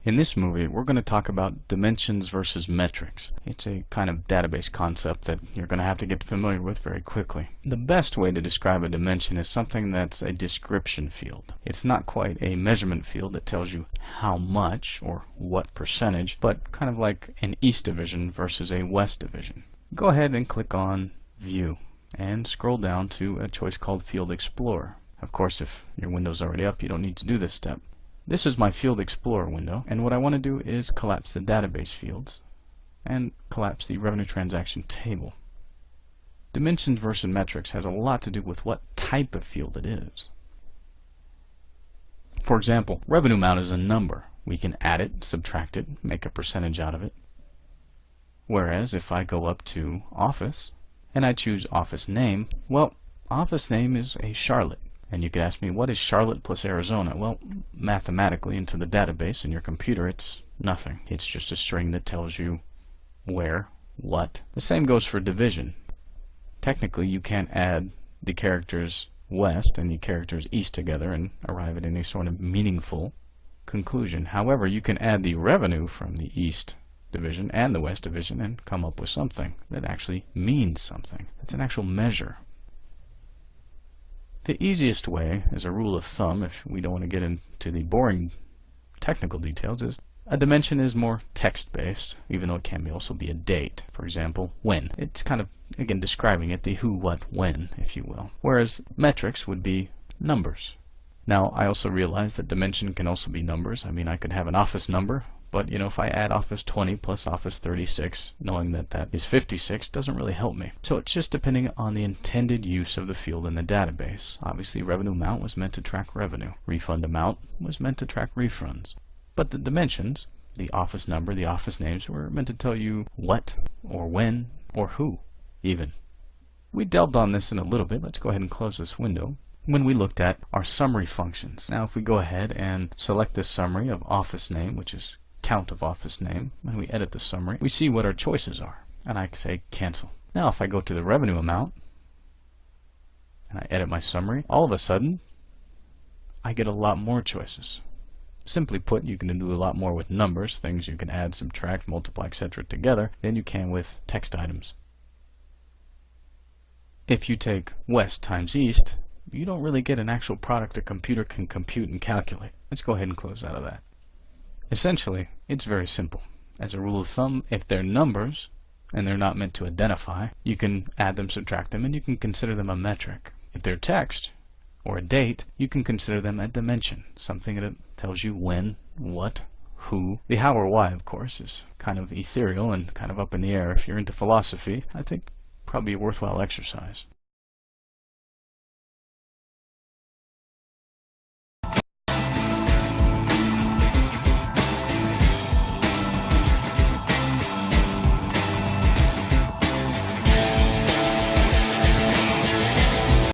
In this movie, we're going to talk about dimensions versus metrics. It's a kind of database concept that you're going to have to get familiar with very quickly. The best way to describe a dimension is something that's a description field. It's not quite a measurement field that tells you how much or what percentage, but kind of like an east division versus a west division. Go ahead and click on View and scroll down to a choice called Field Explorer. Of course, if your window's already up, you don't need to do this step. This is my Field Explorer window, and what I want to do is collapse the database fields and collapse the revenue transaction table. Dimensions versus metrics has a lot to do with what type of field it is. For example, revenue amount is a number. We can add it, subtract it, make a percentage out of it. Whereas if I go up to Office and I choose Office Name, well, Office Name is a Charlotte. And you could ask me, what is Charlotte plus Arizona? Well, mathematically into the database in your computer, it's nothing. It's just a string that tells you where, what. The same goes for division. Technically, you can't add the characters west and the characters east together and arrive at any sort of meaningful conclusion. However, you can add the revenue from the east division and the west division and come up with something that actually means something. It's an actual measure. The easiest way, as a rule of thumb, if we don't want to get into the boring technical details, is a dimension is more text-based, even though it can also be a date. For example, when. It's kind of, again, describing it, the who, what, when, if you will. Whereas metrics would be numbers. Now, I also realize that dimension can also be numbers. I mean, I could have an office number, but if I add Office 20 plus Office 36, knowing that that is 56, doesn't really help me. So it's just depending on the intended use of the field in the database. Obviously, revenue amount was meant to track revenue. Refund amount was meant to track refunds. But the dimensions, the office number, the office names, were meant to tell you what, or when, or who, even. We delved on this in a little bit. Let's go ahead and close this window. When we looked at our summary functions. Now, if we go ahead and select this summary of office name, which is count of office name, and we edit the summary, we see what our choices are, and I can say cancel. Now if I go to the revenue amount and I edit my summary, all of a sudden I get a lot more choices. Simply put, you can do a lot more with numbers, things you can add, subtract, multiply, etc. together than you can with text items. If you take west times east, you don't really get an actual product a computer can compute and calculate. Let's go ahead and close out of that. Essentially, it's very simple. As a rule of thumb, if they're numbers, and they're not meant to identify, you can add them, subtract them, and you can consider them a metric. If they're text, or a date, you can consider them a dimension, something that tells you when, what, who. The how or why, of course, is kind of ethereal and kind of up in the air. If you're into philosophy, I think probably a worthwhile exercise.